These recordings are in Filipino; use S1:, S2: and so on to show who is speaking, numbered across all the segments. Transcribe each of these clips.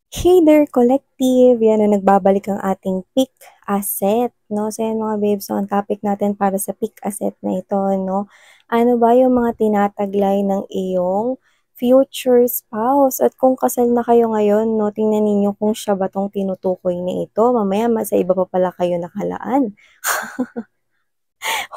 S1: Hey there, collective! Yan na nagbabalik ang ating peak asset, no? So yan mga babes, so ang topic natin para sa peak asset na ito, no? Ano ba yung mga tinataglay ng iyong future spouse? At kung kasal na kayo ngayon, no, tingnan ninyo kung siya ba tong tinutukoy na ito. Mamaya, sa iba pa pala kayo nakalaan.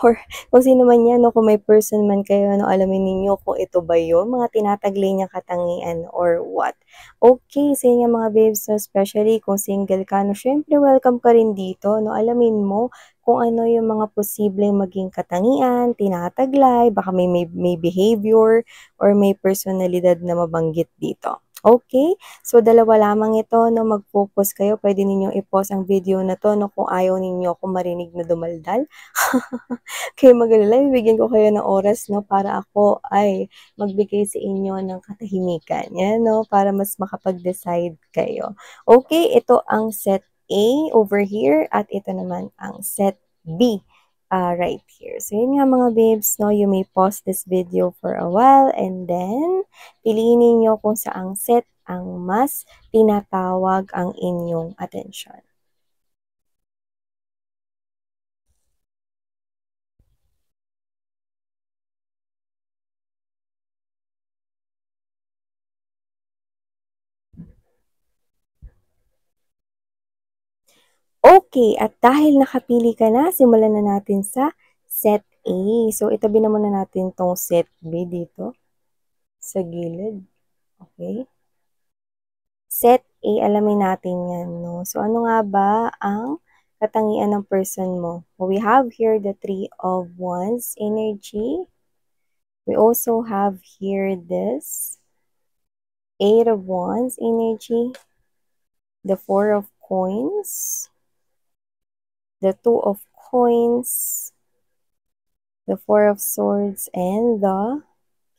S1: Or kung sino man yan, no, kung may person man kayo, no, alamin ninyo kung ito ba yun, mga tinataglay niyang katangian or what. Okay, sa inyo mga babes, no, especially kung single ka, no, syempre welcome ka rin dito, no, alamin mo kung ano yung mga posibleng maging katangian, tinataglay, baka may behavior, or may personalidad na mabanggit dito. Okay? So, dalawa lamang ito, no, mag-focus kayo. Pwede ninyong i-pause ang video na to, no, kung ayaw ninyo kung marinig na dumaldal. Kayo mag-alala, bibigyan ko kayo ng oras, no, para ako ay magbigay sa inyo ng katahimikan. Yan, no, para mas makapag-decide kayo. Okay, ito ang set A over here at ito naman ang set B right here. So, yun nga mga babes, no, you may pause this video for a while and then piliin ninyo kung saang set ang mas tinatawag ang inyong atensyon. Okay, at dahil nakapili ka na, simulan na natin sa set A. So, itabi na muna natin tong set B dito sa gilid. Okay? Set A, alamin natin yan, no? So, ano nga ba ang katangian ng person mo? We have here the Three of Wands energy. We also have here this Eight of Wands energy, the Four of Coins, the Two of Coins, the Four of Swords, and the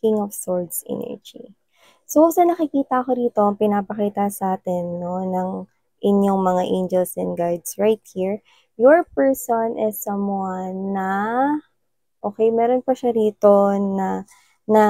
S1: King of Swords energy. So, sa nakikita ko rito, pinapakita sa atin, no, ng inyong mga angels and guides right here. Your person is someone na, okay, meron pa siya rito na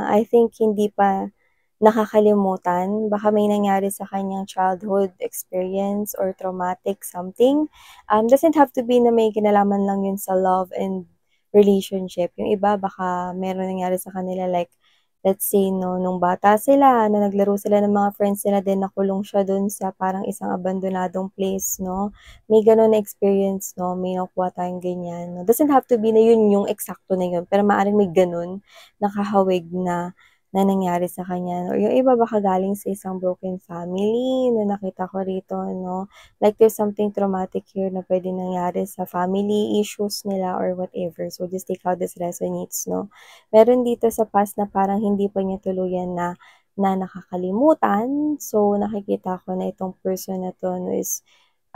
S1: I think hindi pa nakakalimutan. Baka may nangyari sa kanyang childhood experience or traumatic something. Doesn't have to be na may kinalaman lang yun sa love and relationship. Yung iba, baka meron nangyari sa kanila like, let's say, no, nung bata sila, na naglaro sila ng mga friends nila, din nakulong siya dun sa parang isang abandonadong place, no? May ganun na experience, no? May nakuha tayong ganyan. No? Doesn't have to be na yun yung eksakto na yun, pero maaaring may ganun, nakahawig na nangyari sa kanya. Or yung iba baka galing sa isang broken family na nakita ko rito, no? Like there's something traumatic here na pwede nangyari sa family issues nila or whatever. So just take how this resonates, no? Meron dito sa past na parang hindi pa niya tuluyan na nakakalimutan. So nakikita ko na itong person na to no, is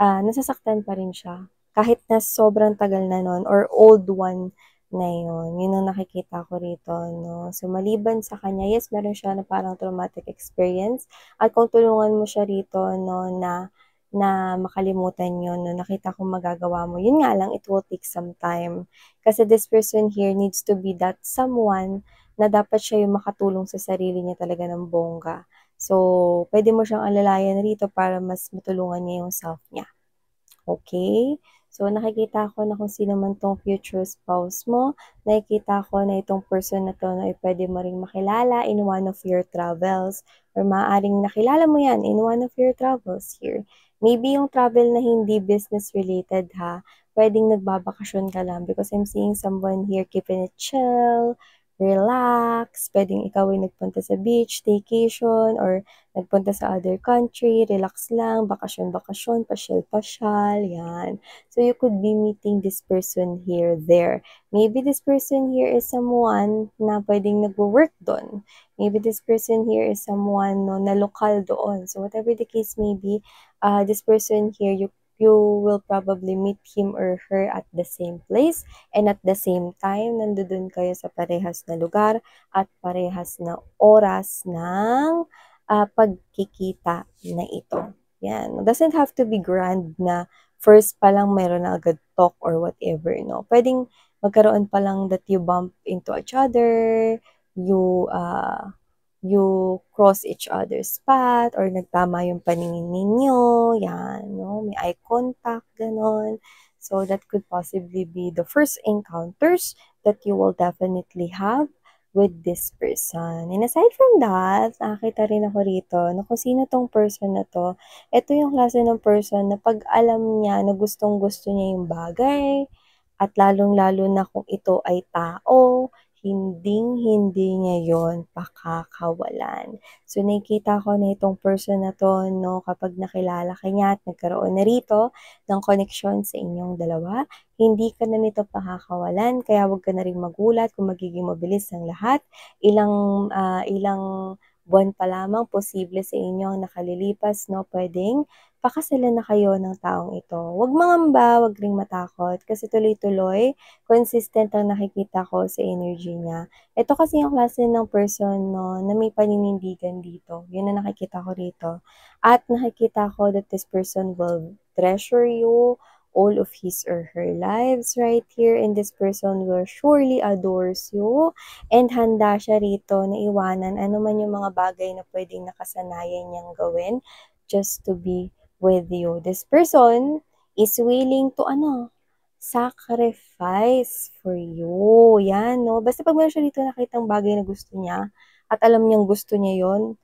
S1: nasasaktan pa rin siya. Kahit na sobrang tagal na nun or old one na yun. Yun ang nakikita ko rito, no? So, maliban sa kanya, yes, meron siya na parang traumatic experience. At kung tulungan mo siya rito, no, na makalimutan yun, no, nakita kong magagawa mo. Yun nga lang, it will take some time. Kasi this person here needs to be that someone na dapat siya yung makatulong sa sarili niya talaga ng bongga. So, pwede mo siyang alalayan rito para mas matulungan niya yung self niya. Okay? So, nakikita ko na kung sino man tong future spouse mo. Nakikita ko na itong person na to na pwede mo ring makilala in one of your travels. Or maaaring nakilala mo yan in one of your travels here. Maybe yung travel na hindi business related ha. Pwedeng nagbabakasyon ka lang because I'm seeing someone here keeping it chill, relax. Pwedeng ikaw ay nagpunta sa beach, staycation, or nagpunta sa other country, relax lang, bakasyon-bakasyon, pasyal-pasyal, yan. So, you could be meeting this person here, there. Maybe this person here is someone na pwedeng nagwo-work doon. Maybe this person here is someone no, na lokal doon. So, whatever the case may be, this person here, you will probably meet him or her at the same place and at the same time, nandoon kayo sa parehas na lugar at parehas na oras ng pagkikita na ito. Yan. Doesn't have to be grand na first pa lang meron na agad talk or whatever, no? Pwedeng magkaroon pa lang that you bump into each other, you you cross each other's path or nagtama yung paningin ninyo, yan, no? May eye contact, ganon. So, that could possibly be the first encounters that you will definitely have with this person. And aside from that, nakita rin ako rito na kung sino tong person na to, ito yung klase ng person na pag alam niya na gustong-gusto niya yung bagay, at lalong-lalo na kung ito ay tao, hinding-hindi niya yon pakakawalan. So, nakikita ko na itong person na 'to 'no, kapag nakilala ka niya at nagkaroon na rito ng connection sa inyong dalawa, hindi ka na nito pakakawalan. Kaya huwag ka na ring magulat kung magiging mabilis ang lahat. Ilang buwan pa lamang posible sa inyo ang nakalilipas 'no, puwedeng pakasalan na kayo ng taong ito. Huwag mangamba, huwag ring matakot kasi tuloy-tuloy consistent ang nakikita ko sa energy niya. Ito kasi yung klase ng person 'no, na may paninindigan dito, yun ang nakikita ko rito. At nakikita ko that this person will treasure you all of his or her lives right here, and this person will surely adores you and handa siya rito na iwanan ano man yung mga bagay na puwedeng nakasanayan niyang gawin just to be with you. This person is willing to sacrifice for you. Yan, no? Basta pag meron siya dito nakitang bagay na gusto niya at alam niyang gusto niya yon,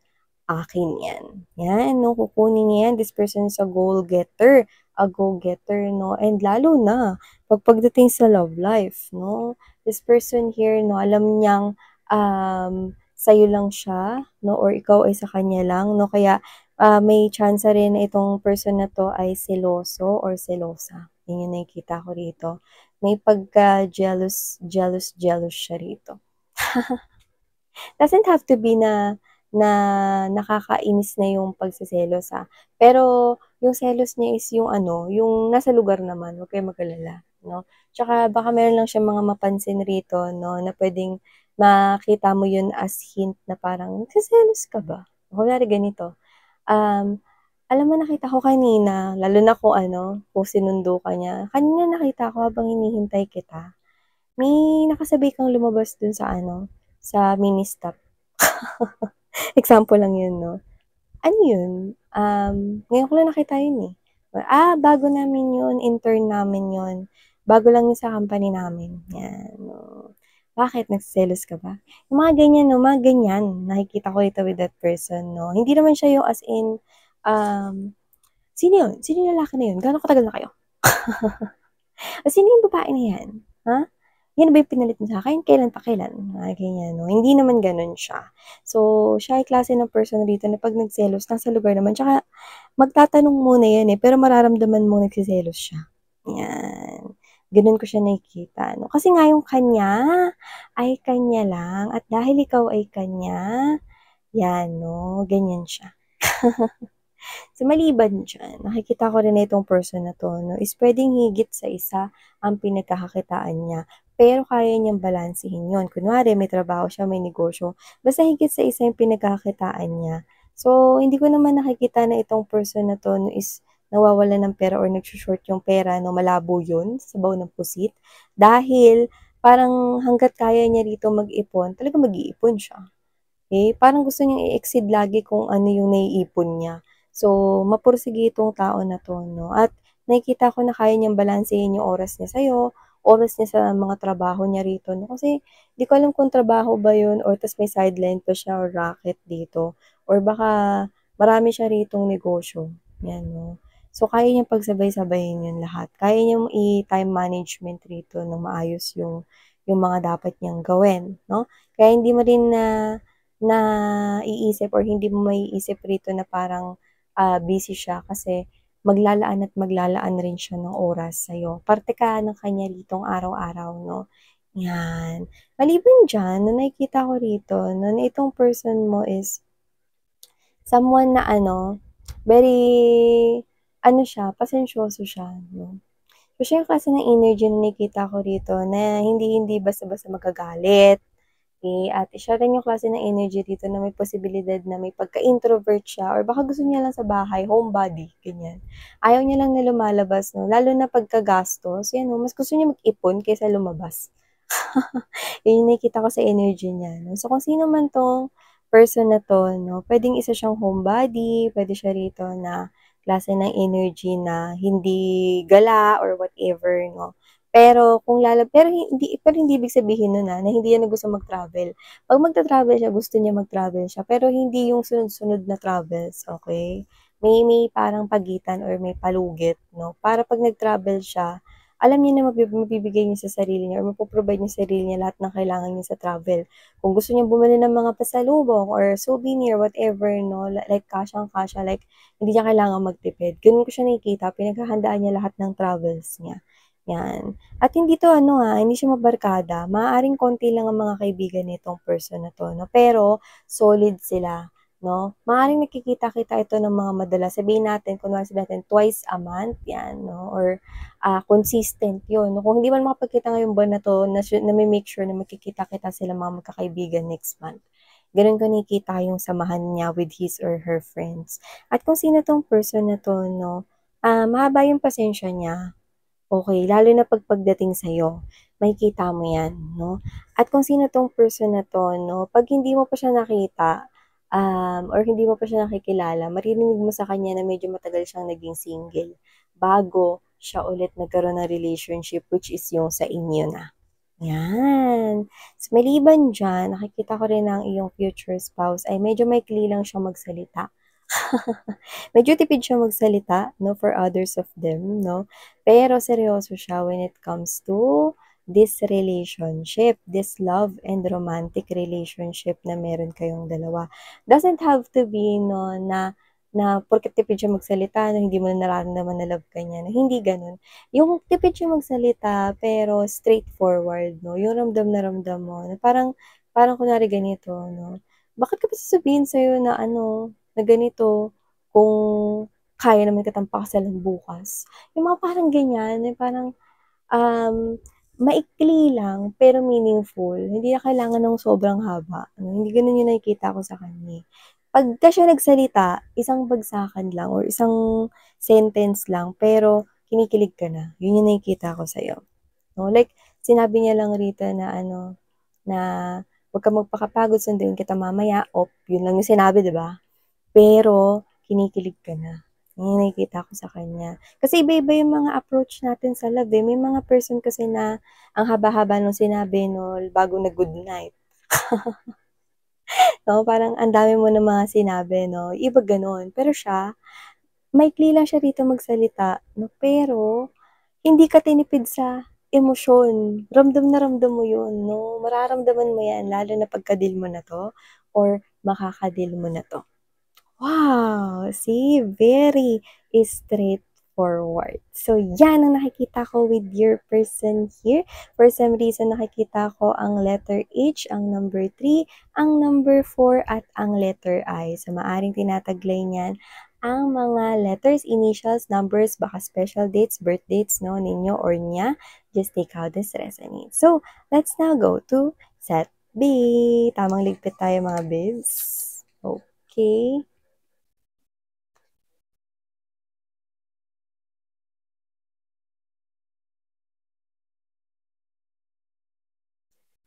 S1: akin yan. Yan, no? Kukunin niya yan. This person is a go-getter, no? And lalo na, pagdating sa love life, no? This person here, no? Alam niyang sa'yo lang siya, no? Or ikaw ay sa kanya lang, no? Kaya may chance rin na itong person na to ay seloso or selosa. Yun yung nakikita ko rito. May pagka-jealous siya rito. Doesn't have to be na nakakainis na yung pagseselos, pero yung selos niya is yung yung nasa lugar naman, huwag kayong mag-alala, 'no. Tsaka baka meron lang siyang mga mapansin rito 'no, na puwedeng makita mo yun as hint na parang, "Nagseselos ka ba?" Kunwari ganito, "Alam mo nakita ko kanina," lalo na kung sinundo ka niya, "Kanina nakita ko habang hinihintay kita, may nakasabay kang lumabas dun sa mini stop." Example lang yun 'no. Ano yun, ngayon ko lang nakita yun, eh. Bago namin yun, intern namin yun. Bago lang yun sa company namin, yan, oo. Bakit nagseselos ka ba? Yung mga ganyan 'no, mga ganyan nakikita ko dito with that person 'no. Hindi naman siya yung as in, "Sino yun? Sino yung lalaki na yun? Gaano katagal na kayo? Sino yung babae na yan? Ha? Yan ba yung pinalit mo sa'kin? Kailan pa kailan?" Mga ganyan 'no. Hindi naman gano'n siya. So, siya ay klase ng person rito na 'pag nagselos nasa lugar naman, tsaka magtatanong muna yan, pero mararamdaman mong nagseselos siya, yan. Gano'n ko siya nakikita 'no. Kasi nga yung kanya ay kanya lang at dahil ikaw ay kanya, yan 'no, ganyan siya. So, maliban diyan, nakikita ko rin na itong person na 'to 'no, is puwedeng higit sa isa ang pinagkakakitaan niya, pero kaya niyang balansehin 'yun. Kunwari may trabaho siya, may negosyo, basta higit sa isa yung pinagkakakitaan niya. So, hindi ko naman nakikita na itong person na 'to 'no, is nawawalan ng pera or nagso-short yung pera 'no, malabo 'yun, sabaw ng pusit. Dahil parang hangga't kaya niya rito mag-ipon, talagang mag-iipon siya. Parang gusto niyang i-exceed lagi kung ano yung naiipon niya. So, mapursige itong tao na 'to 'no, at nakikita ko na kaya niyang balansehin yung oras niya sa'yo, oras niya sa mga trabaho niya rito 'no. Kasi di ko alam kung trabaho ba yun or ta's may sideline pa siya or racket dito or baka marami siya ritong negosyo, 'yan 'no. So, kaya niyang pagsabay-sabayin yun lahat. Kaya niyang i-time management rito ng maayos yung mga dapat niyang gawin 'no. Kaya hindi mo rin naiisip or hindi mo maiisip rito na parang, busy siya kasi maglalaan rin siya ng oras sa'yo. Parte ka ng kanya ritong araw-araw 'no, 'yan. Maliban diyan 'no, nakikita ko rito 'no, na itong person mo is someone na very siya, pasensyoso siya 'no. So, siya yung klase ng energy na nakikita ko rito na hindi basta-basta magagalit. At siya rin yung klase ng energy dito na may posibilidad na may pagka-introvert siya or baka gusto niya lang sa bahay, homebody, ganyan. Ayaw niya lang na lumalabas 'no, lalo na pagkagastos, 'yan 'no, mas gusto niya mag-ipon kaysa lumabas. Yun yung nakikita ko sa energy niya 'no. So, kung sino man 'tong person na 'to 'no, puwedeng isa siyang homebody, puwede siya rito na klase ng energy na hindi gala or whatever 'no. Pero hindi ibig sabihin nun, na hindi niya gusto mag-travel. 'Pag magta-travel siya, gusto niya mag-travel siya, pero hindi yung sunod-sunod na travels, okey? May parang pagitan or may palugit 'no, para 'pag nag-travel siya, alam niya na mabibigay niya sa sarili niya or mapo-provide niya sa sarili niya lahat ng kailangan niya sa travel. Kung gusto niyang bumili ng mga pasalubong or souvenir, whatever 'no, like kasyang-kasya, like hindi niya kailangang magtipid. Gano'n ko siya nakikita, pinaghahandaan niya lahat ng travels niya, 'yan. At hindi 'to ano, hindi siya mabarkada, maaaring konti lang ang mga kaibigan nitong person na 'to 'no, pero solid sila 'no. Maaaring nagkikita-kita ito ng mga madalas, sabihin natin, kunwari sabihin natin twice a month, 'yan 'no, or consistent 'yun 'no. Kung hindi man makapagkita ngayong buwan na 'to, name-make sure na magkikita-kita silang mga magkakaibigan next month. Gano'n ko nakikita yung samahan niya with his or her friends. At kung sino 'tong person na 'to 'no, mahaba yung pasensya niya. Okey, lalo na pagdating sa'yo, makikita mo 'yan 'no. At kung sino 'tong person na 'to 'no, 'pag hindi mo pa siya nakita, or hindi mo pa siya nakikilala, maririnig mo sa kanya na medyo matagal siyang naging single, bago siya ulit nagkaroon ng relationship, which is yung sa inyo na, 'yan. Maliban diyan, nakikita ko rin na ang iyong future spouse ay medyo maikli lang siyang magsalita. Medyo tipid siya magsalita 'no, for others of them 'no, pero seryoso siya when it comes to this relationship, this love and romantic relationship na meron kayong dalawa. Doesn't have to be 'no, na na porket tipid siya magsalita na hindi mo na nararamdaman na love ka niya, na hindi gano'n. Yung tipid siya magsalita pero straightforward 'no, yung ramdam na ramdam mo na parang parang kunwari ganito 'no, "Bakit ko ba sasabihin sa'yo na ano, na ganito, kung kaya naman kitang pakasalan bukas." Yung mga parang ganyan, yung parang, maikli lang pero meaningful. Hindi na kailangan ng sobrang haba, hindi gano'n yung nakikita ko sa kanya, eh. Pagka siya nagsalita, isang bagsakan lang or isang sentence lang pero kinikilig ka na, yun yung nakikita ko sa'yo, 'no. Like sinabi niya lang rito na ano, na, "Wag kang magpakapagod, sunduin kita mamaya." Yun lang yung sinabi, 'di ba? Pero kinikilig ka na, yun yung nakikita ko sa kanya. Kasi iba-iba yung mga approach natin sa love, eh. May mga person kasi na ang haba-haba nung sinabi 'no, bago nag-goodnight, 'no, parang ang dami mo ng mga sinabi 'no, iba gano'n. Pero siya, maikli lang siya rito magsalita 'no, pero hindi ka tinipid sa emosyon. Ramdam na ramdam mo 'yun 'no, mararamdaman mo 'yan lalo na pagka-deal mo na 'to or makaka-deal mo na 'to. Wow! See, very straightforward. So, yan ang nakikita ko with your person here. For some reason, nakikita ko ang letter H, ang number 3, ang number 4, at ang letter I. So, maaring tinataglay niyan ang mga letters, initials, numbers, baka special dates, birth dates, no, ninyo or niya. Just take how this resonates. So, let's now go to set B. Tamang ligpit tayo mga bibs. Okay.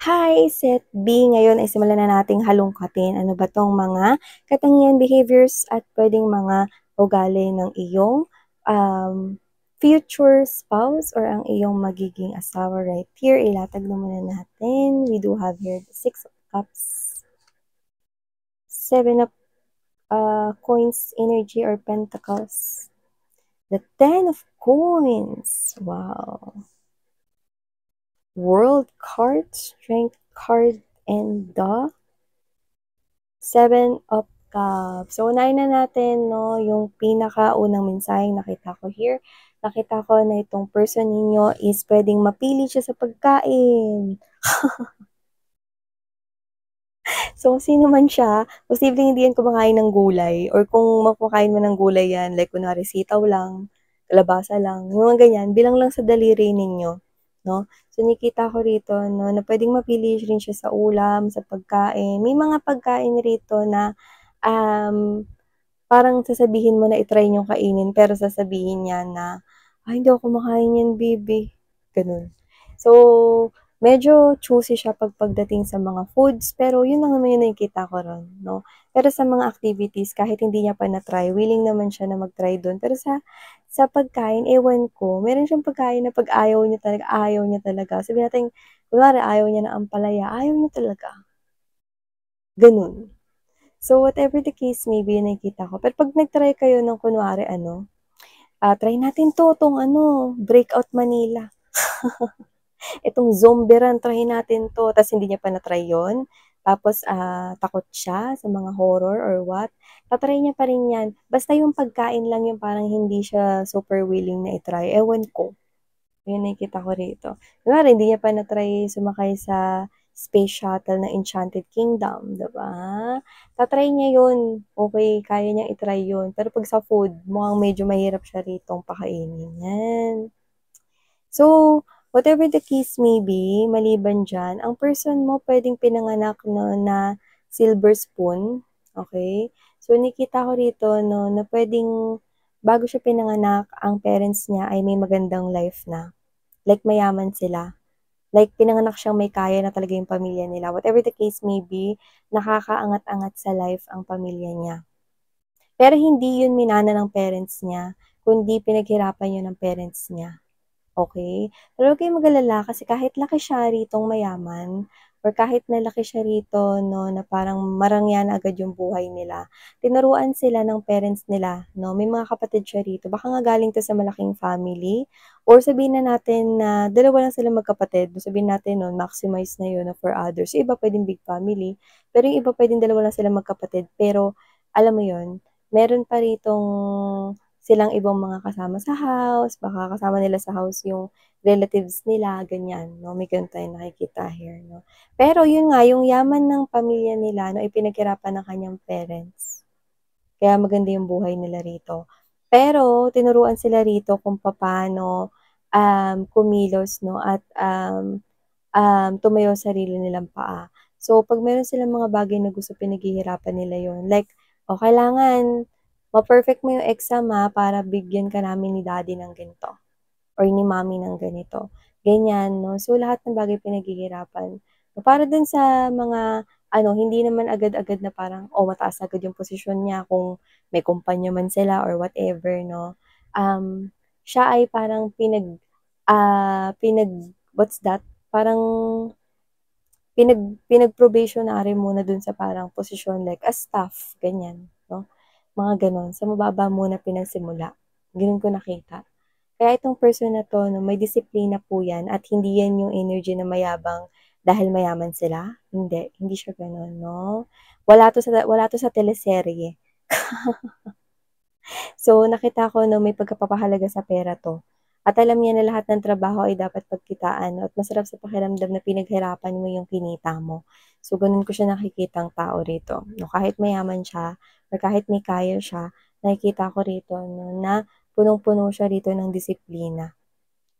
S1: Hi, Set B. Ngayon ay simulan na nating halungkatin. Ano ba 'tong mga katangian, behaviors at puwedeng mga ugali ng iyong, um, future spouse or ang iyong magiging asawa right here. Ilatag na muna natin. We do have here the Six of Cups, Seven of, Coins energy or Pentacles, the Ten of Coins. Wow. World card, Strength card, and the Seven of Cups. So, unahin na natin 'no, yung pinakaunang mensaheng nakita ko here. Nakita ko na itong person ninyo is puwedeng mapili siya sa pagkain. So, kung sino man siya, posibleng hindi yan kumakain ng gulay or kung kumakain man ng gulay yan, like kunwari sitaw lang, kalabasa lang, yung mga ganyan, bilang lang sa daliri ninyo, 'no? So, nakikita ko rito 'no, na puwedeng mapili rin siya sa ulam, sa pagkain. May mga pagkain rito na, um, parang sasabihin mo na i-try niyong kainin pero sasabihin niya na, "Ay hindi ako kumakain niyan baby." Gano'n. So, medyo choosy siya pagdating sa mga foods, pero yun lang naman yung nakikita ko ron, 'no. Pero sa mga activities kahit hindi niya pa na-try, willing naman siya na mag-try dun. Pero sa pagkain, ewan ko, meron siyang pagkain na 'pag ayaw niya talaga. Sabihin natin kunwari ayaw niya ng ampalaya, ayaw niya talaga, gano'n. So, whatever the case may be, yung nakikita ko. Pero 'pag nag-try kayo ng kunwari ano, try natin 'tong ano, Breakout Manila. Itong zombie run, try natin 'to, ta's hindi niya pa na-try 'yun, tapos, takot siya sa mga horror or what, ta-try niya pa rin 'yan. Basta yung pagkain lang yung parang hindi siya super willing na i-try, ewan ko. Yun nakikita ko rito. Kunwari hindi niya pa na-try sumakay sa space shuttle ng Enchanted Kingdom, 'di ba? Ta-try niya yun, okey, kaya niyang i-try yun. Pero 'pag sa food, mukhang medyo mahirap siya ritong pakainin, 'yan. So, whatever the case may be, maliban diyan, ang person mo puwedeng pinanganak 'no, na silver spoon, okey? So, nakikita ko rito 'no, na puwedeng bago siya pinanganak, ang parents niya ay may magandang life na. Like mayaman sila, like pinanganak siyang may kaya na talaga yung pamilya nila. Whatever the case may be, nakakaangat-angat sa life ang pamilya niya. Pero hindi yun minana ng parents niya, kundi pinaghirapan yun ng parents niya. Okey? Pero huwag kayong mag-alala kasi kahit laki siya ritong mayaman or kahit na laki siya rito 'no, na parang marangya na agad yung buhay nila, tinuruan sila ng parents nila 'no. May mga kapatid siya rito, baka nga galing 'to sa malaking family or sabihin na natin na dalawa lang sila magkapatid, sabihin natin nun maximize na yun na for others. Yung iba puwedeng big family, pero yung iba puwedeng dalawa lang sila magkapatid pero alam mo yun, meron pa ritong silang ibang mga kasama sa house, baka kasama nila sa house yung relatives nila, ganyan 'no, may gano'n tayong nakikita here 'no. Pero yun nga, yung yaman ng pamilya nila 'no, ay pinaghirapan ng kanyang parents, kaya maganda yung buhay nila rito. Pero tinuruan sila rito kung papaano, kumilos 'no at, tumayo sa sarili nilang paa. So, 'pag meron silang mga bagay na gusto, pinaghihirapan nila yun. Like, "O kailangan ma-perfect mo yung exam, para bigyan ka namin ni daddy ng ganito or ni mommy ng ganito." Ganyan 'no. So, lahat ng bagay pinaghihirapan. Para dun sa mga ano, hindi naman agad-agad na parang, mataas agad yung posisyon niya kung may kumpanya man sila or whatever 'no. Siya ay parang what's that? Parang pinag-probationary muna dun sa parang posisyon like as staff, ganyan 'no, mga gano'n. Sa mababa muna pinagsimula, gano'n ko nakita. Kaya itong person na 'to 'no, may disiplina po 'yan at hindi 'yan yung energy na mayabang dahil mayaman sila, hindi siya gano'n 'no. Wala 'to sa teleserye. So, nakita ko 'no, may pagkapapahalaga sa pera 'to at alam niya na lahat ng trabaho ay dapat pagkitaan at masarap sa pakiramdam na pinaghirapan mo yung kinita mo. So, gano'n ko siya nakikitang tao rito 'no, kahit mayaman siya or kahit may kaya siya, nakikita ko rito 'no, na punong-puno siya rito ng disiplina,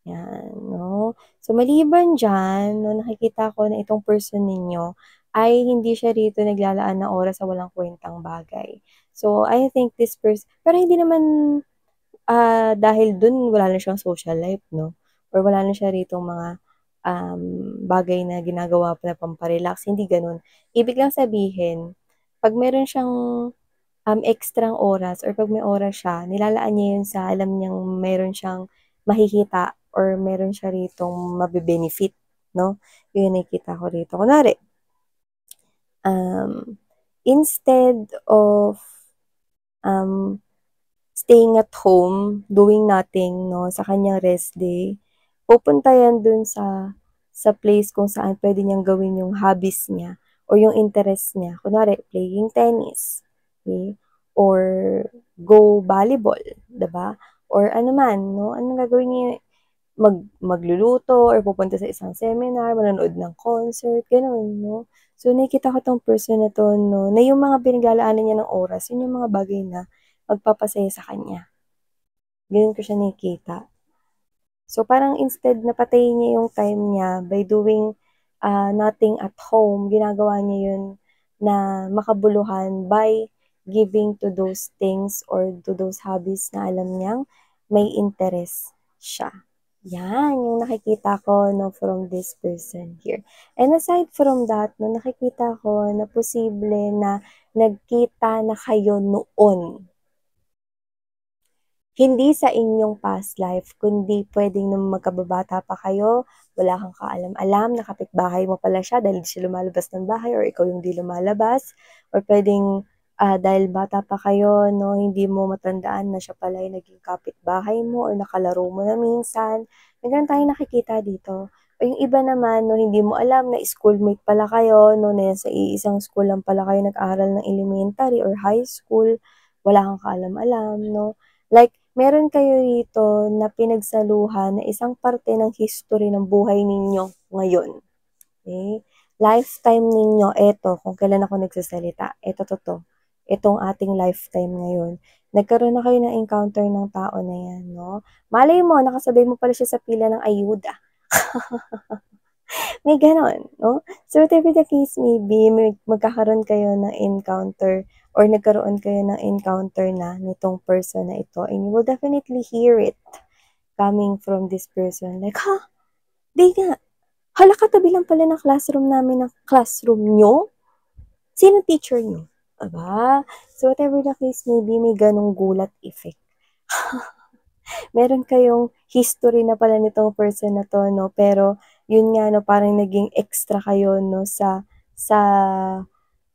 S1: 'yan 'no. So, maliban diyan 'no, nakikita ko na itong person ninyo ay hindi siya rito naglalaan ng oras sa walang kuwentang bagay. So, I think pero hindi naman, dahil dun wala na siyang social life 'no, or wala na siya ritong mga, bagay na ginagawa na pampa-relax, hindi gano'n. Ibig lang sabihin, 'pag meron siyang, ekstrang oras or 'pag may oras siya, nilalaan niya yun sa alam niyang meron siyang makikita or meron siya ritong mabe-benefit 'no, yun yung nakikita ko rito. Kunwari, instead of, um staying at home, doing nothing 'no, sa kanyang rest day, pupunta yan dun sa place kung saan puwede niyang gawin yung hobbies niya or yung interest niya. Kunwari playing tennis, okey, or go volleyball, 'di ba? Or ano man 'no, anong gagawin niya, magluluto or pupunta sa isang seminar, manonood ng concert, gano'n 'no. So, nakikita ko 'tong person na 'to 'no, na yung mga pinaglalaanan niya ng oras, yun yung mga bagay na magpapasaya sa kanya. Gano'n ko siya nakikita. So, parang instead na patayin niya yung time niya by doing, nothing at home, ginagawa niya yun na makabuluhan by giving to those things or to those hobbies na alam niyang may interest siya. Yan, yung nakikita ko, no, from this person here. And aside from that, no, nakikita ko na posible na nagkita na kayo noon. Hindi sa inyong past life, kundi puwedeng nung magkababata pa kayo, wala kang kaalam-alam na kapitbahay mo pala siya dahil di siya lumalabas ng bahay or ikaw yung di lumalabas, or puwedeng, dahil bata pa kayo 'no, hindi mo matandaan na siya pala yung naging kapitbahay mo or nakalaro mo na minsan. May gano'n tayong nakikita dito. O yung iba naman 'no, hindi mo alam na schoolmate pala kayo 'no, na sa iisang school lang pala kayo nag-aral ng elementary or high school, wala kang kaalam-alam 'no. Like meron kayo rito na pinagsaluhan na isang parte ng history ng buhay ninyo ngayon, okey? Lifetime ninyo eto kung kailan ako nagsasalita, eto 'to, itong ating lifetime ngayon. Nagkaroon na kayo ng encounter ng tao na 'yan 'no, malay mo nakasabay mo pala siya sa pila ng ayuda. May gano'n 'no. So whatever the case may be, magkakaroon kayo ng encounter or nagkaroon kayo ng encounter na nitong person na ito, and you will definitely hear it coming from this person like, "Ha? 'Di nga. Hala katabi lang pala ng classroom namin ng classroom niyo? Sinong teacher niyo?" 'Di ba? So whatever the case may be, may gano'ng gulat effect. Meron kayong history na pala nitong person na 'to 'no, pero yun nga 'no, parang naging extra kayo 'no sa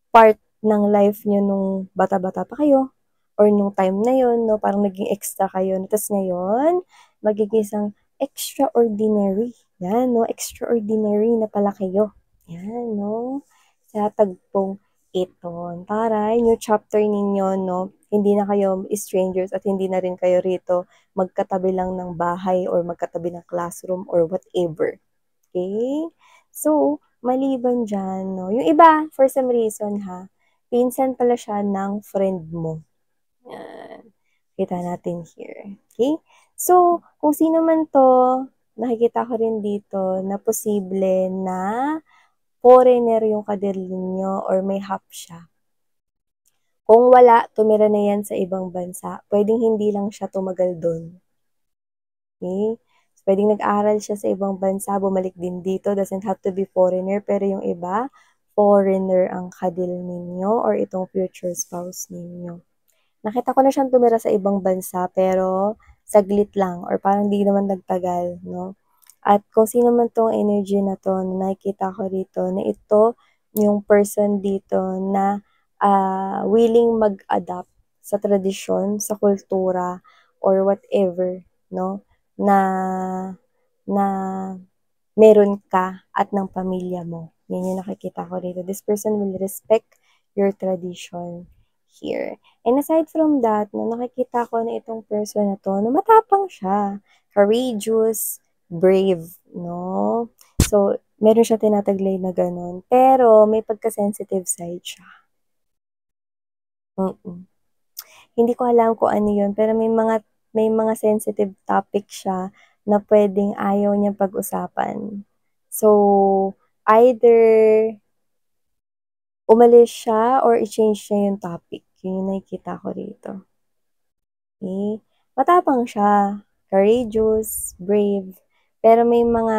S1: part ng life niyo nung bata-bata pa kayo or nung time na yun 'no, parang naging extra kayo. Ta's ngayon magiging isang extraordinary, 'yan 'no, extraordinary na pala kayo, 'yan 'no, sa tagpong ito. Taray, new chapter ninyo 'no, hindi na kayo strangers at hindi na rin kayo rito magkatabi lang ng bahay or magkatabi ng classroom or whatever. Okay. So, maliban diyan 'no, yung iba for some reason ha, pinsan pala siya ng friend mo, yan. Kita natin here, okay. So, kung sino man 'to, nakikita ko rin dito na posible na foreigner yung kadil ninyo or may hap siya. Kung wala, tumira na yan sa ibang bansa, puwedeng hindi lang siya tumagal dun. Okay. So, puwedeng nag-aral siya sa ibang bansa, bumalik din dito, doesn't have to be foreigner, pero yung iba, foreigner ang kadil ninyo or itong future spouse ninyo. Nakita ko na siyang tumira sa ibang bansa pero saglit lang or parang di naman nagtagal 'no. At kung sino man 'tong energy na 'to na nakikita ko rito na ito yung person dito na, willing mag-adapt sa tradisyon, sa kultura or whatever 'no, na na meron ka at ng pamilya mo. Yan yung nakikita ko dito. This person will respect your tradition here. And aside from that 'no, nakikita ko na itong person na 'to na matapang siya, courageous, brave 'no. So, meron siya tinataglay na gano'n, pero may pagka-sensitive side siya. Mm. Hindi ko alam kung ano 'yun, pero may mga sensitive topic siya na puwedeng ayaw niyang pag-usapan. So, either umalis siya or i-change niya yung topic, 'yun yung nakikita ko rito. Okay. Matapang siya, courageous, brave, pero may mga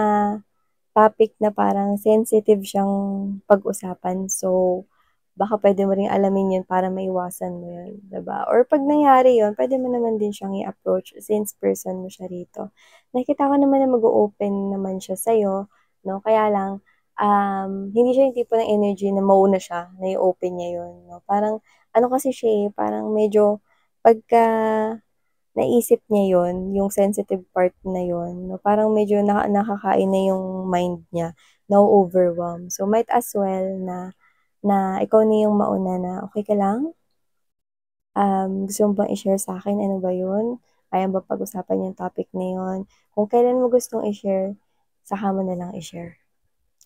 S1: topic na parang sensitive siyang pag-usapan. So, baka puwede mo ring alamin 'yun para maiwasan mo 'yun, 'di ba? Or 'pag nangyari 'yun, puwede mo naman din siyang i-approach since person mo siya rito. Nakikita ko naman na mag-o-open naman siya sa'yo 'no, kaya lang, hindi siya yung tipo ng energy na mauna siya, na i-open niya 'yun 'no. Parang ano kasi siya, eh, parang medyo pagka naisip niya 'yun, yung sensitive part na 'yun 'no, parang medyo nakakain na yung mind niya, na-o-overwhelm. So, might as well na na ikaw na yung mauna na, "Okey ka lang? Gusto mo bang i-share sa'kin, ano ba 'yun? Kaya ba pag-usapan yung topic na 'yun? Kung kailan mo gustong i-share, saka mo na lang i-share."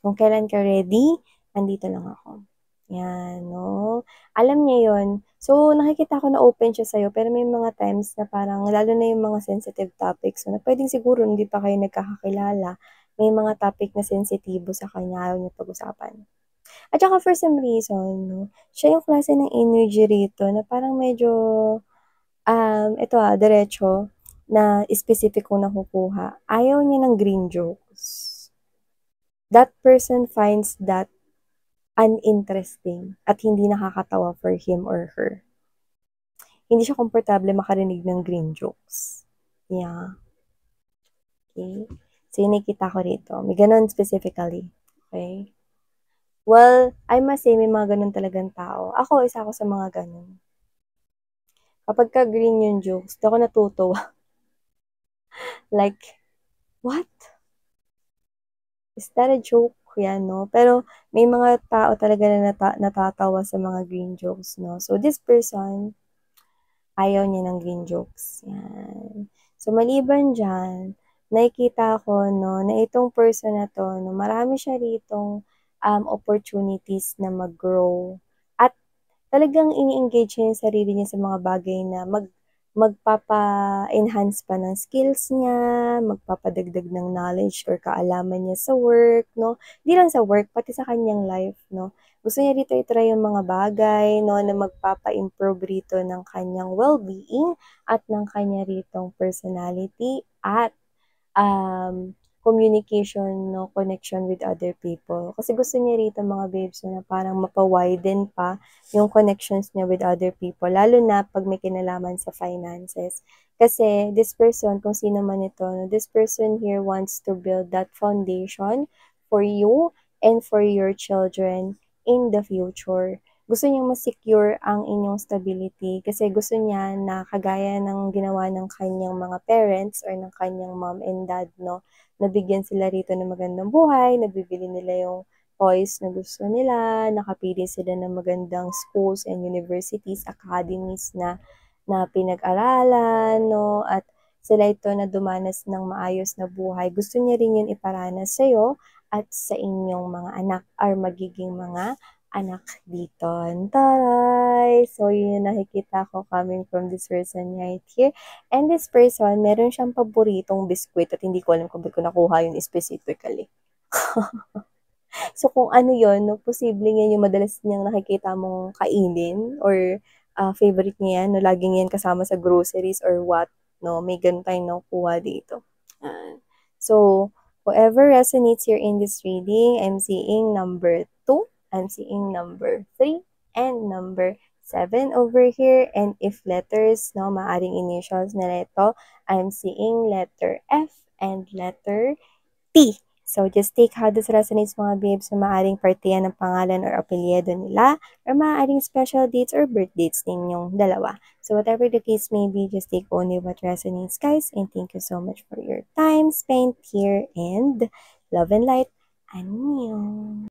S1: Kung kailan ka ready, andito lang ako. 'Yan 'no, alam niya 'yun. So, nakikita ko na open siya sa'yo pero may mga times na parang lalo na yung mga sensitive topics na puwedeng siguro hindi pa kayo nagkakakilala, may mga topic na sensitibo sa kanya, ayaw niya pag-usapan. At saka for some reason 'no, siya yung klase ng energy rito na parang medyo, diretso, na specific kong nakukuha, ayaw niya ng green jokes. That person finds that uninteresting at hindi nakakatawa for him or her. Hindi siya komportable makarinig ng green jokes. Yeah. Okay. So, yung nakita ko rito. May ganun specifically. Okay. Well, I must say, may mga ganun talagang tao. Ako, isa ako sa mga ganun. Kapag ka green yung jokes, di ako natutuwa. Like, what? Is that a joke? Yan, no? Pero, may mga tao talaga na natatawa sa mga green jokes, no? So, this person, ayaw niya ng green jokes. Yan. So, maliban dyan, nakikita ko, no, na itong person na to, no, marami siya ritong opportunities na mag-grow. At talagang ini-engage niya yung sarili niya sa mga bagay na magpapa-enhance pa ng skills niya, magpapadagdag ng knowledge or kaalaman niya sa work, no? Hindi lang sa work, pati sa kanyang life, no? Gusto niya rito i-try yung mga bagay, no, na magpapa-improve rito ng kanyang well-being at ng kanya ritong personality at communication, no, connection with other people. Kasi gusto niya rito mga babes na parang mapa-widen pa yung connections niya with other people, lalo na pag may kinalaman sa finances. Kasi this person, kung sino man ito, no, this person here wants to build that foundation for you and for your children in the future. Gusto niyang ma-secure ang inyong stability kasi gusto niya na kagaya ng ginawa ng kanyang mga parents or ng kanyang mom and dad, no, nabigyan sila rito ng magandang buhay, nabibili nila yung toys na gusto nila, nakapili sila ng magandang schools and universities, academies na pinag-aralan, no, at sila ito na dumanas ng maayos na buhay. Gusto niya rin yun iparanas sa'yo at sa inyong mga anak or magiging mga anak dito. Taray! So, yun yung nakikita ko coming from this person right here. And this person, meron siyang paboritong biskwit at hindi ko alam kung ba't ko nakuha yun specifically. So, kung ano yun, no, posible yan yung madalas niyang nakikita mong kainin or favorite niya yan, no, laging yan kasama sa groceries or what, no, may ganun tayong nakukuha dito. So, whoever resonates here in this reading, I'm seeing number 2, I'm seeing number 3, and number 7 over here. And if letters, no, maaring initials na ito, I'm seeing letter F and letter T. So, just take how this resonates mga babes na maaaring parte yan ng pangalan or apelyido nila or maaaring special dates or birth dates ninyong dalawa. So, whatever the case may be, just take only what resonates, guys. And thank you so much for your time spent here and love and light. Annyeong!